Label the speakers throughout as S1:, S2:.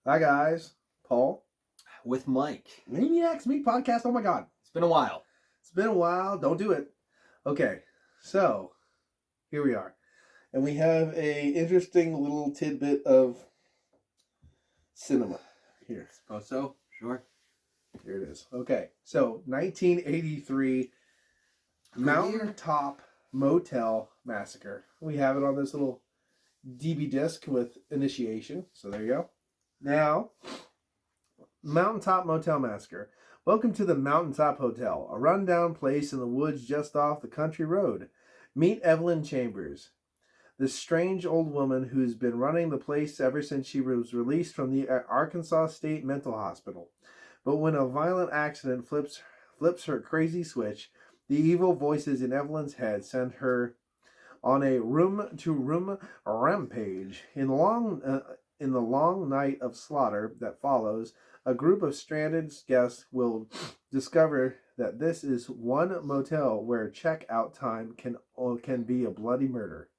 S1: Hi guys, Paul.
S2: With Mike.
S1: ManiacsMeat podcast. Oh my god,
S2: It's been a while.
S1: it's been a while. Don't do it. Okay, so here we are, and we have a interesting little tidbit of cinema here.
S2: Suppose so? Sure.
S1: Here it is. Okay, so 1983, Mountaintop Motel Massacre. We have it on this little DB disc with initiation. So there you go. Now, Mountaintop Motel Massacre. Welcome to the Mountaintop Hotel, a rundown place in the woods just off the country road. Meet Evelyn Chambers, this strange old woman who's been running the place ever since she was released from the Arkansas State Mental Hospital. But when a violent accident flips her crazy switch, the evil voices in Evelyn's head send her on a room-to-room rampage. In the long night of slaughter that follows, a group of stranded guests will discover that this is one motel where check-out time can be a bloody murder.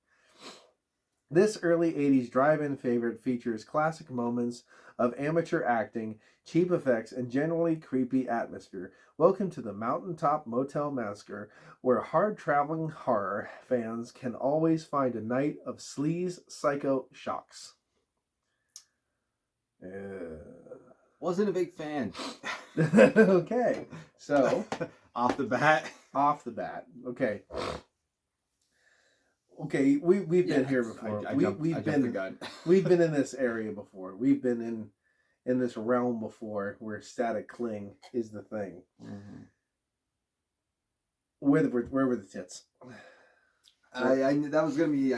S1: This early 80s drive-in favorite features classic moments of amateur acting, cheap effects, and generally creepy atmosphere. Welcome to the Mountaintop Motel Massacre, where hard-traveling horror fans can always find a night of sleaze psycho shocks.
S2: Wasn't a big fan.
S1: Okay, so
S2: Off the bat.
S1: Okay. Okay, we've been here before. We've been in this area before. We've been in this realm before where static cling is the thing.
S2: Mm-hmm.
S1: Where were the tits?
S2: I knew that was gonna be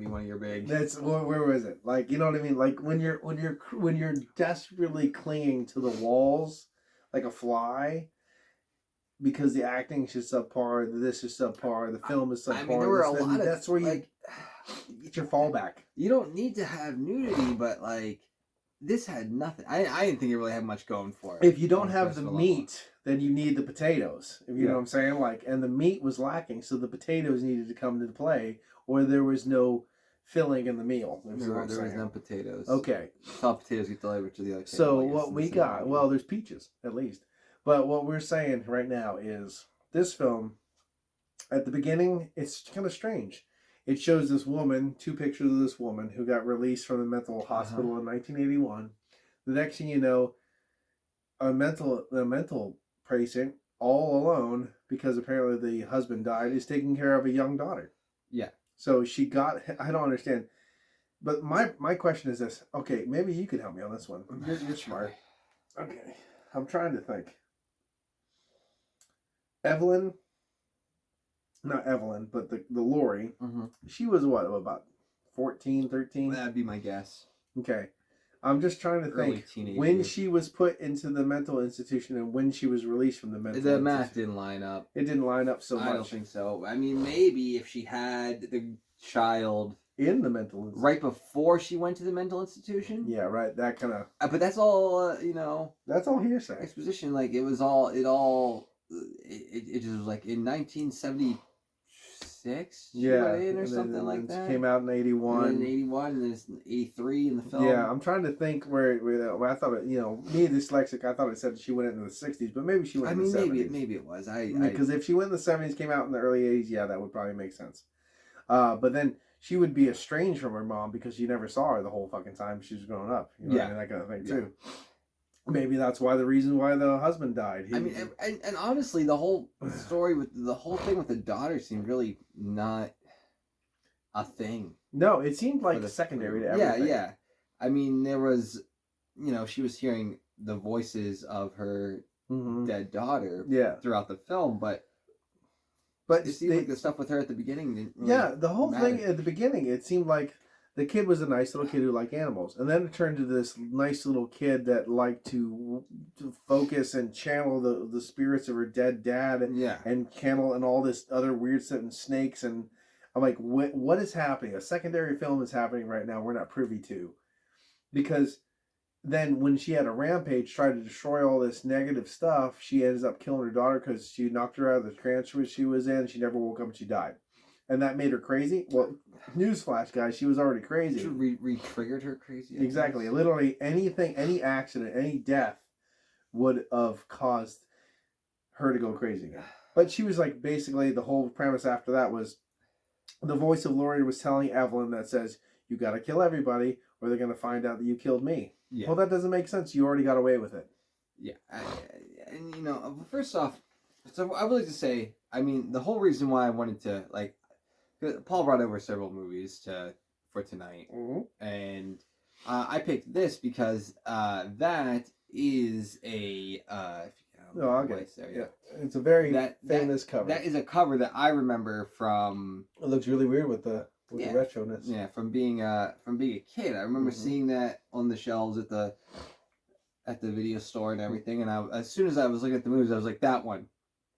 S2: one of your big.
S1: That's where was it? Like, you know what I mean? Like when you're desperately clinging to the walls like a fly. Because the acting is just subpar, this is subpar, the film is subpar.
S2: I mean, there were a lot of
S1: that's where you get your fallback.
S2: You don't need to have nudity, but like this had nothing. I didn't think it really had much going for it.
S1: If you don't have the meat, then you need the potatoes. If you know what I'm saying, like, and the meat was lacking, so the potatoes needed to come into play, or there was no filling in the meal.
S2: There was no potatoes.
S1: Okay,
S2: Top potatoes get delivered to the other table.
S1: So what we got? Well, there's peaches at least. But what we're saying right now is this film, at the beginning, it's kind of strange. It shows this woman, two pictures of this woman who got released from the mental hospital in 1981. The next thing you know, a mental patient, all alone, because apparently the husband died, is taking care of a young daughter.
S2: Yeah.
S1: So she got, I don't understand. But my question is this. Okay, maybe you could help me on this one. You're smart. Okay. I'm trying to think. Evelyn, not Evelyn, but the Lori, she was what, about 14, 13?
S2: That'd be my guess.
S1: Okay. I'm just trying to think when she was put into the mental institution and when she was released from the mental institution.
S2: The math didn't line up.
S1: It didn't line up so much.
S2: I don't think so. I mean, maybe if she had the child
S1: in the mental institution.
S2: Right before she went to the mental institution?
S1: Yeah, right. That kind of...
S2: But that's all,
S1: That's all hearsay.
S2: Exposition. Like, it just was like in 1976.
S1: Yeah,
S2: or something like that.
S1: Came out in 81.
S2: And then 81, and then it's 83 in the film.
S1: Yeah, I'm trying to think where I thought it. Me dyslexic, I thought it said she went into the 60s, but maybe she went in the 70s.
S2: Maybe it was.
S1: Because if she went in the 70s, came out in the early 80s, yeah, that would probably make sense. But then she would be estranged from her mom because you never saw her the whole fucking time she was growing up. You know what I mean? That kind of thing too. Maybe that's the reason why the husband died.
S2: And honestly, the whole story with the whole thing with the daughter seemed really not a thing.
S1: No, it seemed like secondary to everything.
S2: Yeah. I mean, there was, she was hearing the voices of her dead daughter throughout the film, but it seemed like the stuff with her at the beginning didn't really
S1: the whole
S2: matter.
S1: thing at the beginning, it seemed like the kid was a nice little kid who liked animals. And then it turned to this nice little kid that liked to focus and channel the spirits of her dead dad and channel and all this other weird stuff and snakes. And I'm like, what is happening? A secondary film is happening right now we're not privy to. Because then when she had a rampage, tried to destroy all this negative stuff, she ends up killing her daughter because she knocked her out of the trance she was in. She never woke up and she died. and that made her crazy. Well, newsflash, guys, she was already crazy.
S2: She re-triggered her crazy.
S1: Exactly. Literally anything, any accident, any death would have caused her to go crazy again. But she was like, basically, the whole premise after that was the voice of Laurie was telling Evelyn that says, you got to kill everybody or they're going to find out that you killed me. Yeah. Well, that doesn't make sense. You already got away with it.
S2: Yeah. And, first off, so I would like to say, I mean, the whole reason why I wanted to, like, Paul brought over several movies for tonight. Mm-hmm. And I picked this because that is a...
S1: no, I'll get it. Yeah. It's a very famous cover.
S2: That is a cover that I remember from...
S1: It looks really weird with the retroness.
S2: Yeah, from being a kid. I remember seeing that on the shelves at the video store and everything. And as soon as I was looking at the movies, I was like, that one.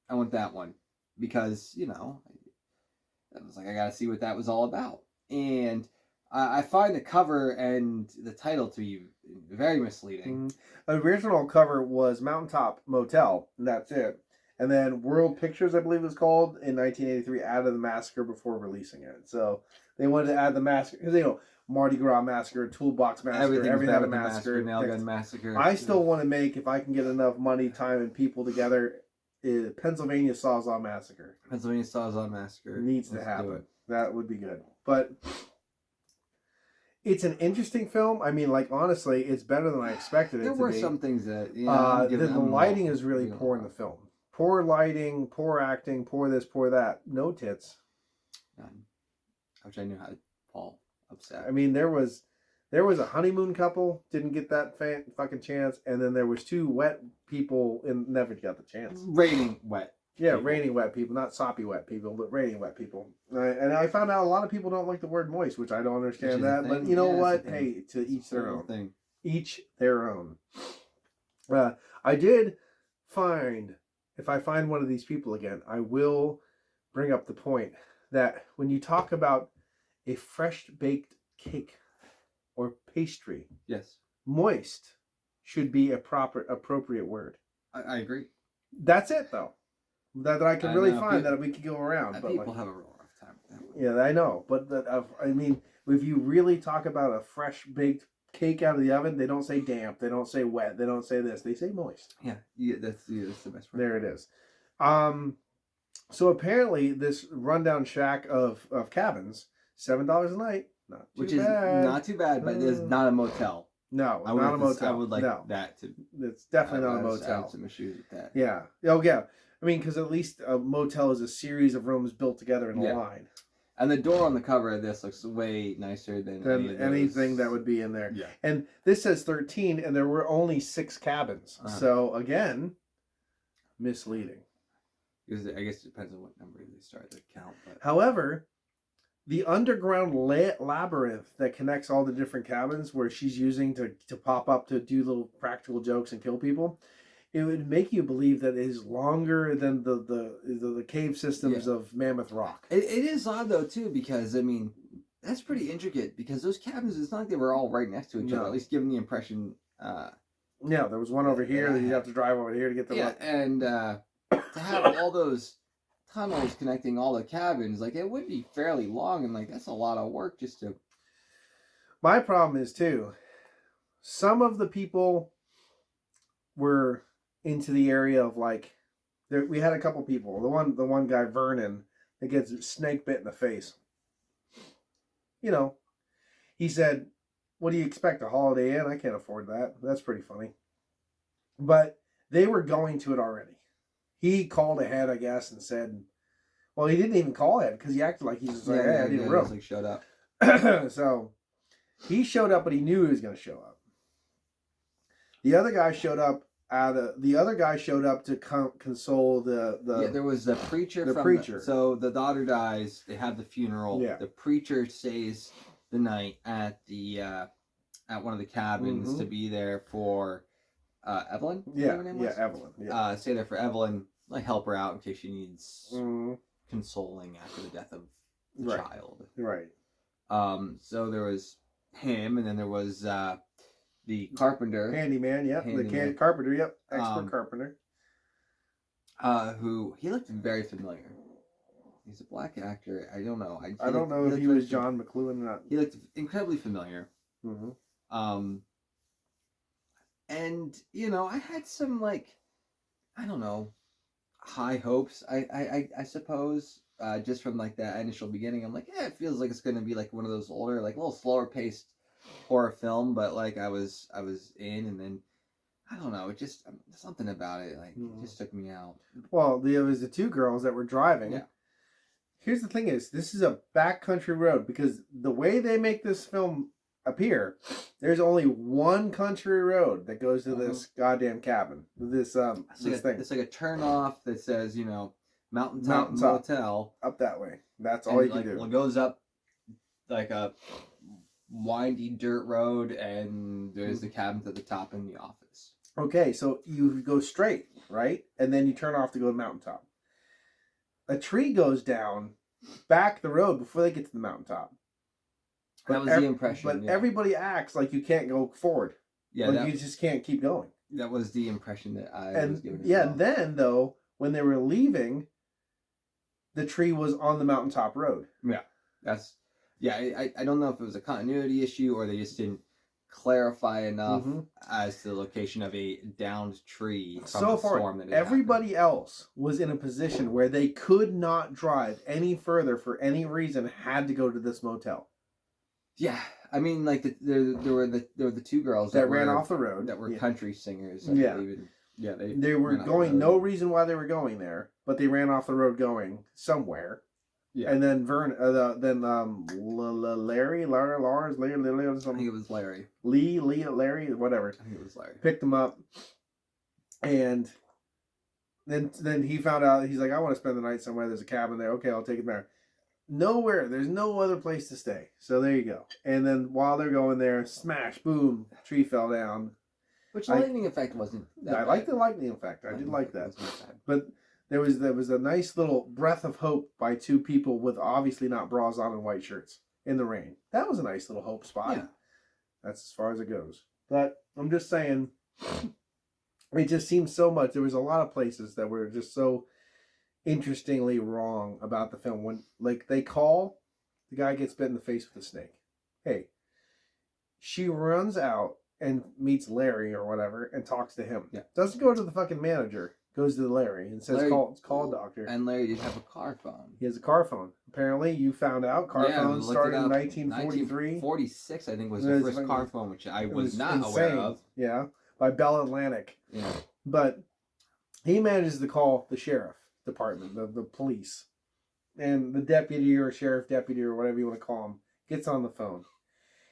S2: I want that one. Because, I was like, I got to see what that was all about. And I find the cover and the title to be very misleading.
S1: The original cover was Mountaintop Motel, and that's it. And then World Pictures, I believe it was called, in 1983, added the Massacre before releasing it. So they wanted to add the Massacre, because, Mardi Gras Massacre, Toolbox Massacre, everything had a Massacre.
S2: Nailgun Massacre.
S1: I still want to make, if I can get enough money, time, and people together, Pennsylvania Sawzall Massacre.
S2: Pennsylvania Sawzall Massacre.
S1: Needs to happen. That would be good. But... it's an interesting film. I mean, like, honestly, it's better than I expected it to be.
S2: There were some things that...
S1: the lighting is really poor in the film. Poor lighting, poor acting, poor this, poor that. No tits.
S2: None. Which I knew how Paul upset.
S1: I mean, there was a honeymoon couple, didn't get that fucking chance, and then there was two wet people and never got the chance.
S2: Raining wet.
S1: Yeah, people. Raining wet people, not soppy wet people, but raining wet people. And I found out a lot of people don't like the word moist, which I don't understand that. But you know what? Hey, to each their own.
S2: Thing.
S1: Each their own. I did find, if I find one of these people again, I will bring up the point that when you talk about a fresh baked cake or pastry,
S2: yes,
S1: moist should be a appropriate word.
S2: I agree.
S1: That's it, though. That I can really find that we could go around. But
S2: people have a real rough time with that one.
S1: Yeah, I know. But I mean, if you really talk about a fresh baked cake out of the oven, they don't say damp, they don't say wet, they don't say this, they say moist.
S2: Yeah, that's the best word.
S1: There it is. So apparently this rundown shack of cabins, $7 a night,
S2: which is not too bad, but it's not a motel.
S1: No, not a motel.
S2: I would like that to.
S1: It's definitely not a motel.
S2: I have some issues with that.
S1: Yeah. Oh yeah. I mean, because at least a motel is a series of rooms built together in a line.
S2: And the door on the cover of this looks way nicer than
S1: anything that would be in there.
S2: Yeah.
S1: And this says 13, and there were only 6 cabins. So, again, misleading.
S2: Because I guess it depends on what number they start to count. But...
S1: However, the underground labyrinth that connects all the different cabins where she's using to pop up to do little practical jokes and kill people, it would make you believe that it is longer than the cave systems of Mammoth Rock.
S2: It is odd, though, too, because, I mean, that's pretty intricate, because those cabins, it's not like they were all right next to each other, at least giving the impression...
S1: yeah, there was one over here that you have to drive over here to get the...
S2: Yeah, and to have all those tunnels connecting all the cabins, like, it would be fairly long, and, like, that's a lot of work just to...
S1: My problem is, too, some of the people were... into the area of we had a couple people. The one guy, Vernon, that gets snake bit in the face. He said, "What do you expect, a Holiday Inn? I can't afford that." That's pretty funny. But they were going to it already. He called ahead, I guess, and said, well, he didn't even call ahead because he acted like he's just like, "Hey, I need a room."
S2: He showed up.
S1: So he showed up, but he knew he was going to show up. The other guy showed up. The other guy showed up to console the
S2: there was the preacher. So the daughter dies. They have the funeral. Yeah. The preacher stays the night at one of the cabins to be there for Evelyn.
S1: Yeah, Evelyn. Yeah.
S2: Stay there for Evelyn. Like help her out in case she needs consoling after the death of the child.
S1: Right.
S2: So there was him, and then there was. The carpenter.
S1: Handyman, yep. The carpenter, yep. Expert carpenter.
S2: Who, he looked very familiar. He's a black actor. I don't know.
S1: I don't know if he was John McLuhan or not.
S2: He looked incredibly familiar.
S1: Mm-hmm.
S2: And I had some I don't know, high hopes. I suppose just from that initial beginning. I'm like, yeah, it feels like it's gonna be one of those older, a little slower paced horror film. But I was in, and then I don't know, it just something about it it just took me out.
S1: Well, there was the two girls that were driving.
S2: Yeah.
S1: Here's the thing: this is a backcountry road, because the way they make this film appear, there's only one country road that goes to this goddamn cabin. This thing.
S2: It's like a turn off that says Mountaintop Motel
S1: up that way. That's all you can do.
S2: It goes up like a windy dirt road, and there's the cabins at the top in the office.
S1: Okay, so you go straight, right, and then you turn off to go to Mountaintop. A tree goes down back the road before they get to the mountaintop.
S2: That was the impression.
S1: But everybody acts like you can't go forward. Yeah, you just can't keep going.
S2: That was the impression that I was given.
S1: And then though, when they were leaving, the tree was on the mountaintop road.
S2: Yeah, I don't know if it was a continuity issue or they just didn't clarify enough as to the location of a downed tree from a storm that
S1: everybody else was in a position where they could not drive any further for any reason, had to go to this motel.
S2: Yeah, I mean, there were the two girls
S1: that ran off the road
S2: that were country singers.
S1: They were going. No reason why they were going there, but they ran off the road going somewhere. Yeah, and then Larry, something.
S2: I think it was Larry.
S1: Larry, whatever.
S2: I think it was Larry.
S1: Picked them up, and then he found out. He's like, I want to spend the night somewhere. There's a cabin there. Okay, I'll take it there. Nowhere. There's no other place to stay. So there you go. And then while they're going there, smash, boom, tree fell down.
S2: Which lightning effect wasn't that bad.
S1: Liked the lightning effect. I did like that. But there was a nice little breath of hope by two people with obviously not bras on and white shirts in the rain. That was a nice little hope spot. Yeah. That's as far as it goes. But I'm just saying, it just seems so much. There was a lot of places that were just so interestingly wrong about the film. When they call, the guy gets bit in the face with a snake. Hey, she runs out and meets Larry or whatever and talks to him. Yeah. Doesn't go to the fucking manager. Goes to Larry and says, call a doctor.
S2: And Larry did have a car phone.
S1: He has a car phone. Apparently, you found out car phones started in 1943.
S2: 1946, I think, was the first car phone, which I was not aware of.
S1: Yeah, by Bell Atlantic. Yeah. But he manages to call the sheriff department, the police. And the deputy or sheriff deputy or whatever you want to call him gets on the phone.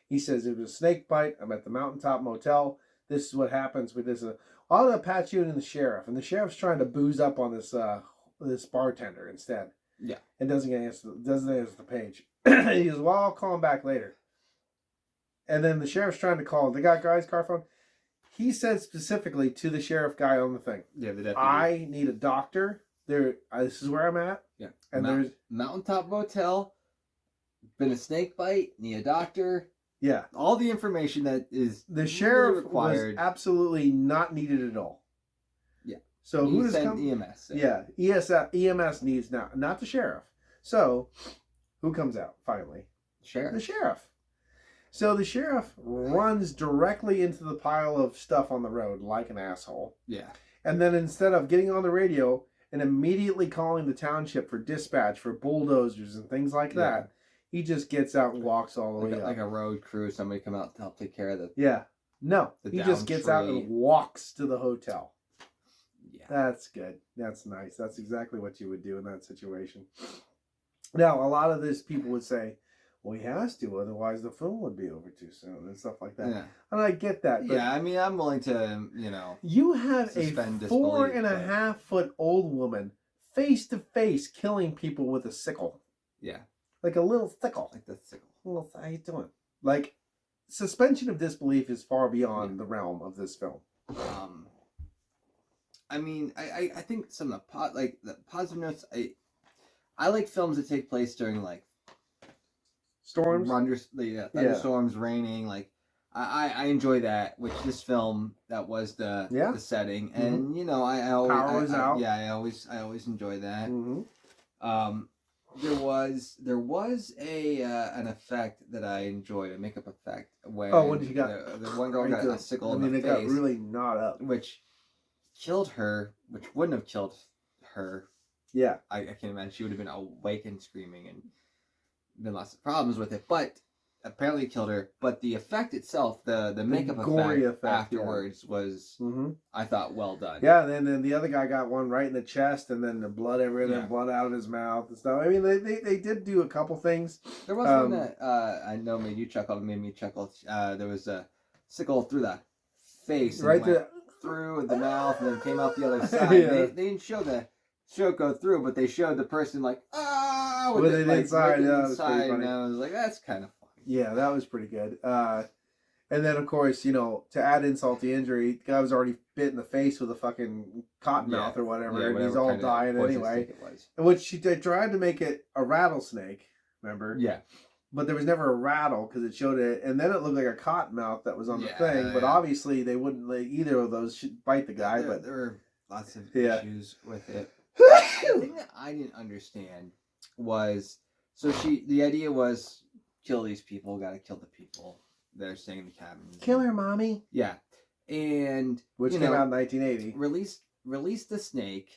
S1: He says, it was a snake bite. I'm at the Mountaintop Motel. This is what happens with this. I'll patch you in the sheriff. And the sheriff's trying to booze up on this this bartender instead. Yeah. And doesn't answer the page. He goes, well, I'll call him back later. And then the sheriff's trying to call the guy's car phone. He said specifically to the sheriff guy on the thing, yeah, the deputy, I need a doctor. This is where I'm at. Yeah. And there's
S2: Mountaintop Motel, been a snake bite, need a doctor.
S1: Yeah.
S2: All the information that is
S1: the sheriff required was absolutely not needed at all.
S2: Yeah.
S1: So who does
S2: come? EMS.
S1: Yeah. EMS needs now, not the sheriff. So who comes out finally?
S2: Sheriff.
S1: The sheriff. So the sheriff runs directly into the pile of stuff on the road like an asshole.
S2: Yeah.
S1: And then instead of getting on the radio and immediately calling the township for dispatch for bulldozers and things like that, he just gets out and walks all the way up.
S2: Like a road crew, somebody come out to help take care of the...
S1: Yeah. No. He just gets out and walks to the hotel. Yeah. That's good. That's nice. That's exactly what you would do in that situation. Now, a lot of this people would say, well, he has to, otherwise the film would be over too soon and stuff like that. Yeah. And I get that.
S2: But I mean, I'm willing to,
S1: You have a 4.5-foot old woman face to face killing people with a sickle.
S2: Yeah.
S1: Like a little sickle.
S2: Like the sickle.
S1: Well, how you doing? Like, suspension of disbelief is far beyond the realm of this film.
S2: I mean, I think some of the positive notes. I like films that take place during
S1: storms,
S2: thunderstorms, raining. Like, I enjoy that. Which this film, that was the setting, and I always enjoy that. there was an effect that I enjoyed, a makeup effect when
S1: when she got
S2: the one girl got a sickle in the face,
S1: got really gnawed up,
S2: which killed her, which wouldn't have killed her.
S1: Yeah,
S2: I can't imagine she would have been awake and screaming and been lots of problems with it, but apparently it killed her. But the effect itself, the makeup effect afterwards was, I thought, well done.
S1: Yeah, and then the other guy got one right in the chest, and then the blood everywhere, and blood out of his mouth and stuff. I mean, they did do a couple things.
S2: There was one that I know made you chuckle, made me chuckle. There was a sickle through the face, and right through the mouth, and then came out the other side. They didn't show the stroke go through, but they showed the person like with it inside. Inside, and I was like, that's kind of funny.
S1: Yeah, that was pretty good. And then, of course, to add insult to injury, the guy was already bit in the face with a fucking cottonmouth or whatever, and he's all dying anyway. Which they tried to make it a rattlesnake, remember?
S2: Yeah.
S1: But there was never a rattle because it showed it, and then it looked like a cottonmouth that was on the thing. But obviously, they wouldn't let either of those bite the guy. But
S2: there were lots of issues with it. The thing that I didn't understand was, the idea was, kill these people, gotta kill the people that are staying in the cabin.
S1: Kill her, mommy.
S2: Yeah. And
S1: which came out in 1980.
S2: Release the snake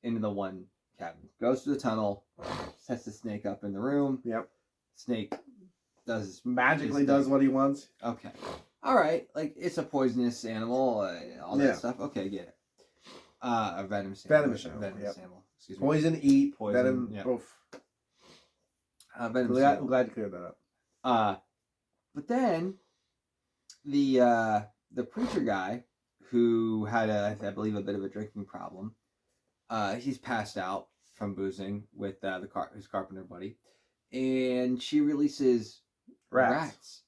S2: into the one cabin. Goes to the tunnel, sets the snake up in the room.
S1: Yep.
S2: Snake
S1: magically does what he wants.
S2: Okay. All right. Like, it's a poisonous animal, all that stuff. Okay, get it. A venomous animal. Venomous animal. Excuse me.
S1: Poison, eat. Venom. Yep. Oof.
S2: Venomous
S1: I'm glad you cleared that up.
S2: But then the preacher guy who had I believe a bit of a drinking problem. He's passed out from boozing with his carpenter buddy, and she releases rats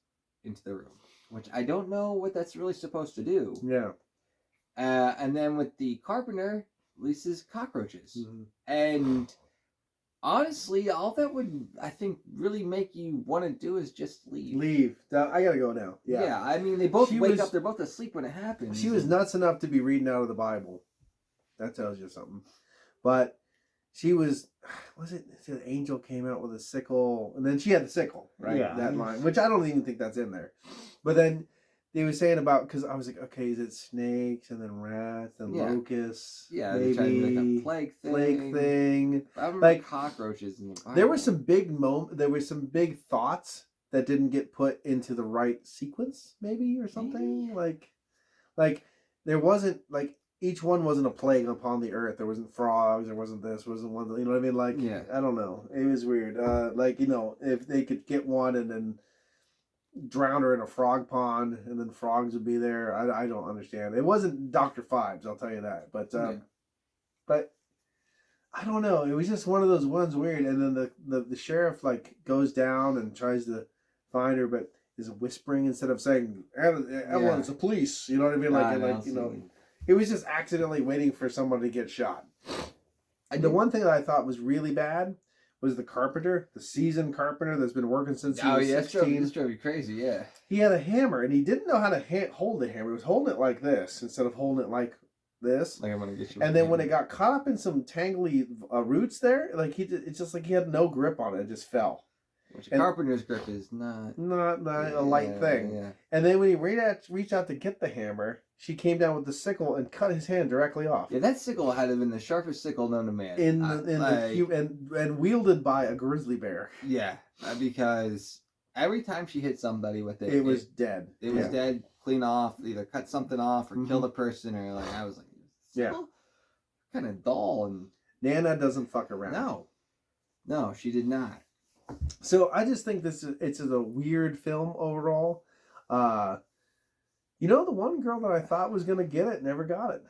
S2: into the room, which I don't know what that's really supposed to do.
S1: Yeah.
S2: And then with the carpenter, releases cockroaches, and honestly, all that would, I think, really make you want to do is just leave.
S1: I gotta go now. Yeah.
S2: Yeah, I mean, they both wake up. They're both asleep when it happens.
S1: She was nuts enough to be reading out of the Bible. That tells you something. But she was it an angel came out with a sickle, and then she had the sickle, right?
S2: Yeah.
S1: That line, which I don't even think that's in there. But then they were saying about, because I was like, okay, is it snakes and then rats and locusts?
S2: Yeah,
S1: maybe
S2: trying to make a plague thing.
S1: I
S2: remember like cockroaches in the Bible.
S1: There were some big thoughts that didn't get put into the right sequence, maybe, or something. Maybe. Like there wasn't, like, each one wasn't a plague upon the earth. There wasn't frogs. There wasn't this. Wasn't one. You know what I mean? Like, I don't know. It was weird. Like, if they could get one and then drown her in a frog pond, and then frogs would be there. I don't understand. It wasn't Dr. Phibes, I'll tell you that. But but I don't know. It was just one of those ones weird. And then the sheriff like goes down and tries to find her, but is whispering instead of saying, "Everyone, it's the police." You know what I mean? It was just accidentally waiting for someone to get shot. The one thing that I thought was really bad was the carpenter, the seasoned carpenter that's been working since he was 16.
S2: This drove you crazy, yeah.
S1: He had a hammer, and he didn't know how to hold the hammer. He was holding it like this instead of holding it like this.
S2: Like, I'm gonna get you.
S1: And then when it got caught up in some tangly roots there, like it's just like he had no grip on it. It just fell.
S2: Which a carpenter's grip is not
S1: a light thing. Yeah. And then when he reached out to get the hammer, she came down with the sickle and cut his hand directly off.
S2: Yeah, that sickle had to have been the sharpest sickle known to man.
S1: And wielded by a grizzly bear.
S2: Yeah, because every time she hit somebody with it,
S1: it was dead.
S2: It was dead, clean off, either cut something off or kill the person, or like I was like, kind of dull. And
S1: Nana doesn't fuck around.
S2: No, she did not.
S1: So I just think it's a weird film overall. The one girl that I thought was gonna get it never got it.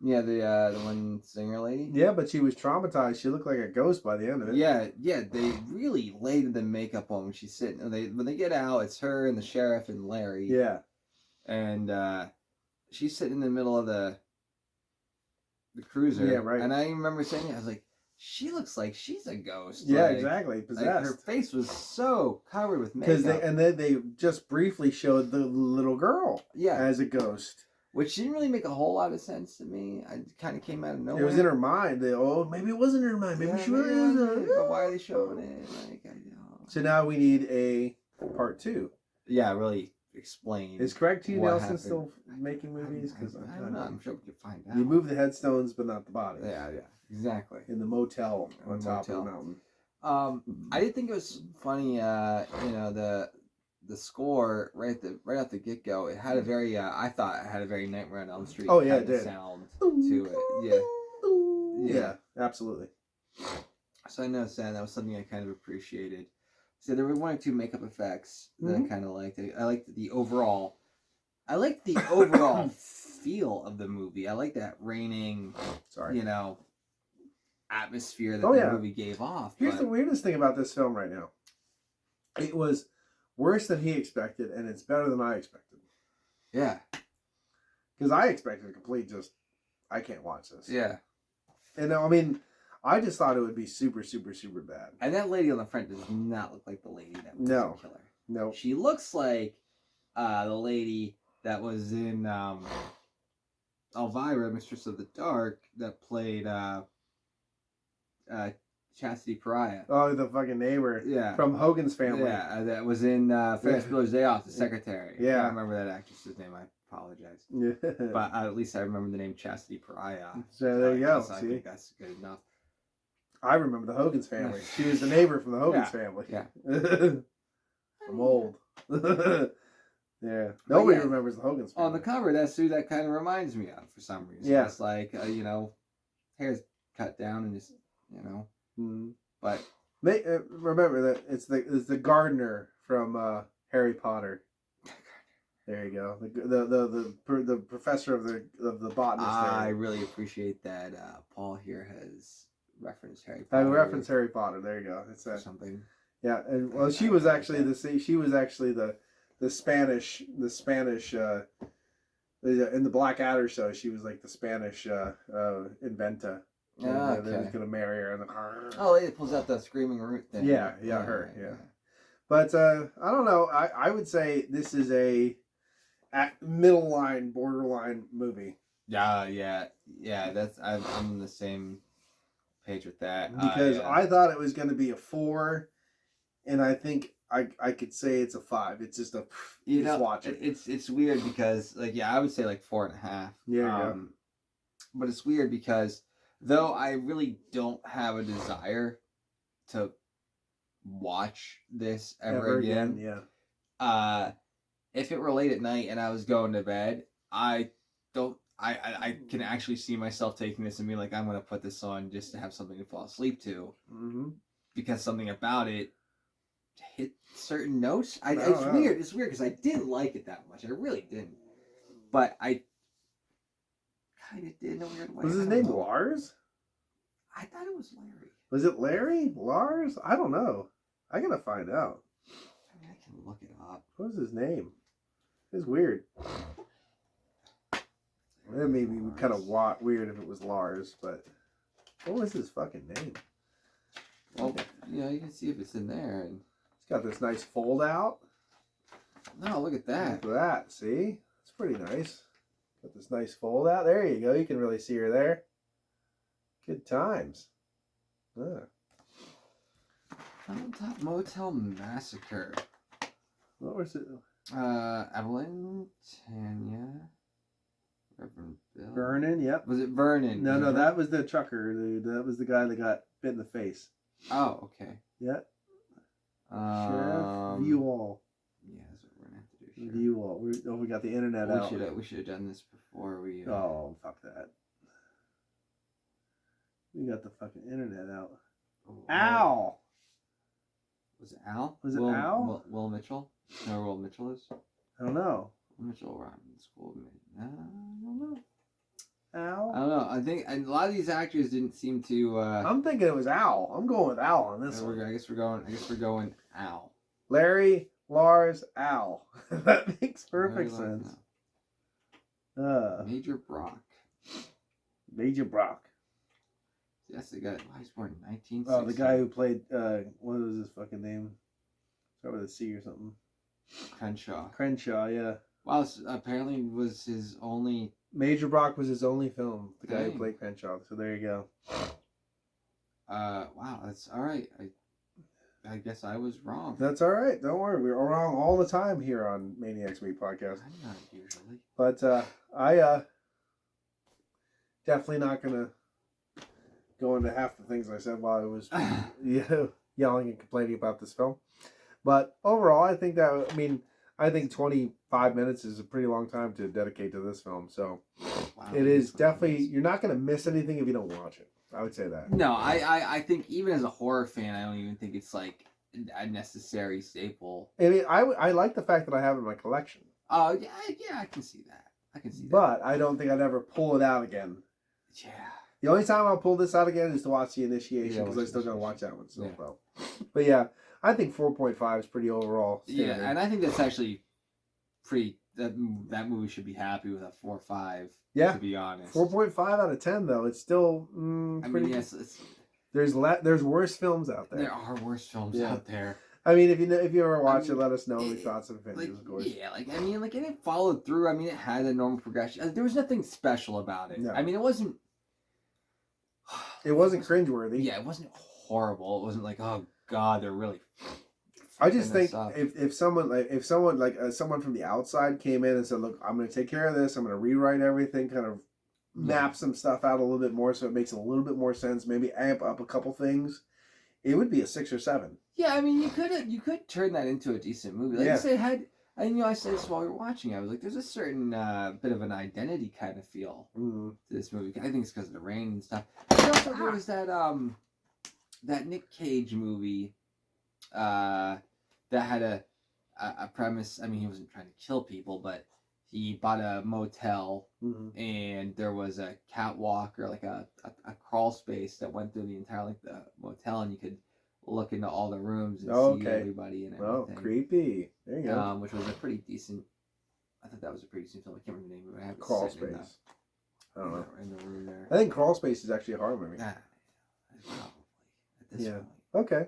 S2: Yeah, the one singer lady.
S1: Yeah, but she was traumatized. She looked like a ghost by the end of it.
S2: Yeah. They really laid the makeup on when she's sitting. When they get out, it's her and the sheriff and Larry.
S1: Yeah,
S2: and she's sitting in the middle of the cruiser.
S1: Yeah, right.
S2: And I remember saying, I was like, she looks like she's a ghost.
S1: Yeah, exactly. Possessed.
S2: Like, her face was so covered with makeup.
S1: Because they just briefly showed the little girl as a ghost.
S2: which didn't really make a whole lot of sense to me. I kind of came out of nowhere.
S1: It was in her mind. Maybe it wasn't in her mind. Maybe she really is.
S2: But why are they showing it? Like, I don't.
S1: So now we need a part 2.
S2: Yeah, really explain.
S1: Is Craig T. Nelson still making movies?
S2: Because I don't know. I'm sure we could find out.
S1: You move the headstones, but not the bodies.
S2: Yeah, exactly.
S1: In the motel on top of the mountain.
S2: I did think it was funny. The score right off the get go. It had a very I thought it had a very Nightmare on Elm Street.
S1: Oh yeah, it did.
S2: Sound to it.
S1: Yeah, absolutely.
S2: So I noticed that was something I kind of appreciated. So there were 1 or 2 makeup effects that I kind of liked. I liked the overall. I liked the overall feel of the movie. I like that raining.
S1: Sorry.
S2: Atmosphere that the movie gave off.
S1: Here's the weirdest thing about this film right now. It was worse than he expected, and it's better than I expected.
S2: Yeah.
S1: Because I expected a complete I can't watch this.
S2: Yeah.
S1: And I mean, I just thought it would be super, super, super bad.
S2: And that lady on the front does not look like the lady that was the killer.
S1: No.
S2: She looks like the lady that was in Elvira, Mistress of the Dark, that played Chastity Pariah.
S1: Oh, the fucking neighbor.
S2: Yeah. From
S1: Hogan's Family.
S2: Yeah, that was in Ferris Bueller's Day Off, the secretary.
S1: Yeah.
S2: I don't remember that actress's name. I apologize.
S1: Yeah.
S2: But at least I remember the name Chastity Pariah.
S1: So there you go.
S2: I think that's good enough.
S1: I remember the Hogan's Family. She was the neighbor from the Hogan's Family.
S2: Yeah.
S1: I'm old. Yeah. Nobody remembers the Hogan's Family.
S2: On the cover, that's who that kind of reminds me of for some reason.
S1: Yeah.
S2: It's like, hair's cut down and just,
S1: Mm-hmm.
S2: But
S1: remember that it's the gardener from Harry Potter. There you go. The professor of the botanist.
S2: I really appreciate that Paul here has referenced Harry Potter.
S1: I referenced Harry Potter. There you go. It's
S2: something.
S1: Yeah, and well, she was actually the Spanish in the Blackadder show. She was like the Spanish inventor.
S2: Okay.
S1: They was gonna marry her.
S2: It pulls out the screaming root thing.
S1: Yeah, her. But I don't know. I would say this is a middle line, borderline movie.
S2: Yeah. That's I'm on the same page with that
S1: because I thought it was going to be a 4, and I think I could say it's a 5. It's just just watch it.
S2: It's weird because I would say 4.5.
S1: Yeah.
S2: But it's weird because though I really don't have a desire to watch this ever again.
S1: Yeah.
S2: If it were late at night and I was going to bed, I can actually see myself taking this and being like, I'm going to put this on just to have something to fall asleep to.
S1: Mm-hmm.
S2: Because something about it hit certain notes. It's weird. It's weird because I didn't like it that much. I really didn't. But I kind of did in a weird way.
S1: Was his name Lars?
S2: I thought it was Larry.
S1: Was it Larry? Lars? I don't know. I gotta find out.
S2: I mean, I can look it up.
S1: What was his name? It's weird. It may be kind of weird if it was Lars, but what was his fucking name?
S2: Well, you can see if it's in there. And
S1: it's got this nice fold out.
S2: No, look at that.
S1: Look at that. See? It's pretty nice. Got this nice fold out. There you go. You can really see her there. Good times.
S2: Mountaintop Motel Massacre.
S1: What was it?
S2: Evelyn, Tanya, Reverend Bill.
S1: Vernon, yep.
S2: Was it Vernon?
S1: No, that was the trucker. That was the guy that got bit in the face.
S2: Oh, okay.
S1: Yep. Sheriff Buell.
S2: Yeah, that's what we're gonna have to do.
S1: Buell. We got the internet out.
S2: We should have done this before we.
S1: Oh, fuck that. We got the fucking internet out.
S2: Oh,
S1: Al.
S2: Was it Al?
S1: Was it Al?
S2: Will Mitchell? Know where Will Mitchell is?
S1: I don't know.
S2: Will Mitchell around in school. I don't know.
S1: Al?
S2: I don't know. I think a lot of these actors didn't seem to.
S1: I'm thinking it was Al. I'm going with Al on this one.
S2: I guess we're going Al.
S1: Larry, Lars, Al. That makes perfect sense.
S2: Major Brock.
S1: Major Brock.
S2: That's the guy. He's born in 1960.
S1: Oh, the guy who played. What was his fucking name? Start with a C or something.
S2: Crenshaw.
S1: Crenshaw, yeah.
S2: Wow, apparently was his only...
S1: Major Brock was his only film, the guy who played Crenshaw. So there you go.
S2: Wow, that's all right. I guess I was wrong.
S1: That's all right. Don't worry. We're wrong all the time here on Maniacs Meat Podcast.
S2: I'm not usually.
S1: But I definitely not going to go into half the things I said while I was yelling and complaining about this film. But overall, I think 25 minutes is a pretty long time to dedicate to this film. So it is definitely, you're not going to miss anything if you don't watch it. I would say that.
S2: No, I think even as a horror fan, I don't even think it's like a necessary staple.
S1: I mean, I like the fact that I have it in my collection.
S2: Oh, yeah, I can see that.
S1: But I don't think I'd ever pull it out again.
S2: Yeah.
S1: The only time I'll pull this out again is to watch The Initiation, because I still got to watch that one still, though. But yeah, I think 4.5 is pretty overall standard.
S2: Yeah, and I think that's actually pretty... That movie should be happy with a 4 or 5.
S1: Yeah,
S2: to be honest.
S1: 4.5 out of 10 though. It's still pretty.
S2: I mean, yes,
S1: there's worse films out there.
S2: There are worse films out there.
S1: I mean, if you ever watch it, let us know your thoughts and opinions, of course.
S2: Yeah, it followed through. I mean, it had a normal progression. There was nothing special about it.
S1: No.
S2: I mean, it wasn't.
S1: It wasn't cringeworthy.
S2: Yeah, it wasn't horrible. It wasn't like, oh god, they're really.
S1: I just think if someone from the outside came in and said, "Look, I'm going to take care of this. I'm going to rewrite everything, kind of map some stuff out a little bit more, so it makes a little bit more sense. Maybe amp up a couple things." It would be a 6 or 7.
S2: Yeah, I mean, you could turn that into a decent movie. Like I said, I said this while we were watching. I was like, there's a certain bit of an identity kind of feel to this movie. I think it's because of the rain and stuff. And also, there was that Nick Cage movie. That had a premise. I mean, he wasn't trying to kill people, but he bought a motel, and there was a catwalk or like a crawl space that went through the entire the motel, and you could look into all the rooms and see everybody and everything.
S1: Oh, creepy! There you go.
S2: Which was a pretty decent. I thought that was a pretty decent film. I can't remember the name of it. I have
S1: Crawl Space. I don't know.
S2: In the room there.
S1: I think Crawl Space is actually a horror movie.
S2: Probably at this point.
S1: Okay.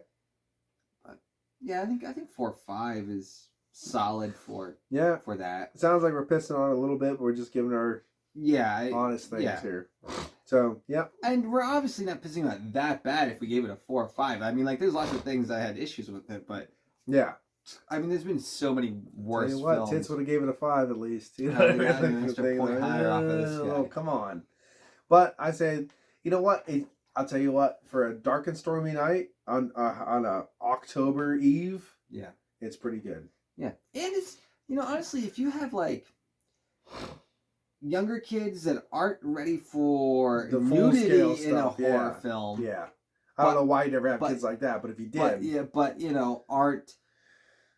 S2: Yeah, I think 4 or 5 is solid for that.
S1: It sounds like we're pissing on it a little bit, but we're just giving our honest things here. So, yeah.
S2: And we're obviously not pissing on it that bad if we gave it a 4 or 5. I mean, like, there's lots of things I had issues with it, but...
S1: Yeah.
S2: I mean, there's been so many worse films.
S1: Tits would have gave it a 5 at least. You know
S2: what I mean?
S1: Oh, come on. But I said, you know what? I'll tell you what, for a dark and stormy night on a October Eve, it's pretty good.
S2: Yeah, and it's, honestly, if you have like younger kids that aren't ready for
S1: the
S2: nudity in a horror film,
S1: I don't know why you never have kids like that, but if you did,
S2: but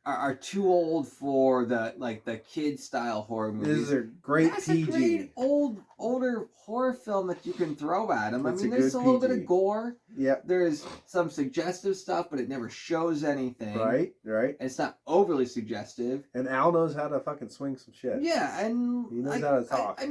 S2: are too old for the kid style horror movies.
S1: This is a great PG.
S2: That's a great older horror film that you can throw at them. I mean, there's a little bit of gore.
S1: Yep.
S2: There's some suggestive stuff, but it never shows anything.
S1: Right.
S2: And it's not overly suggestive.
S1: And Al knows how to fucking swing some shit.
S2: Yeah, and
S1: he knows how to talk.
S2: I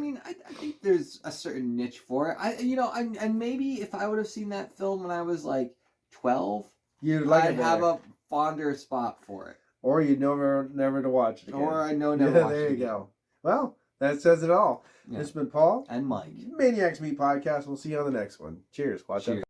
S2: think there's a certain niche for it. And maybe if I would have seen that film when I was like 12, I'd have a fonder spot for it.
S1: Or you'd never to watch it again.
S2: Or I know never watch it again.
S1: There you go. Well, that says it all. Yeah. This has been Paul.
S2: And Mike.
S1: Maniacs Meat Podcast. We'll see you on the next one. Cheers. Watch out.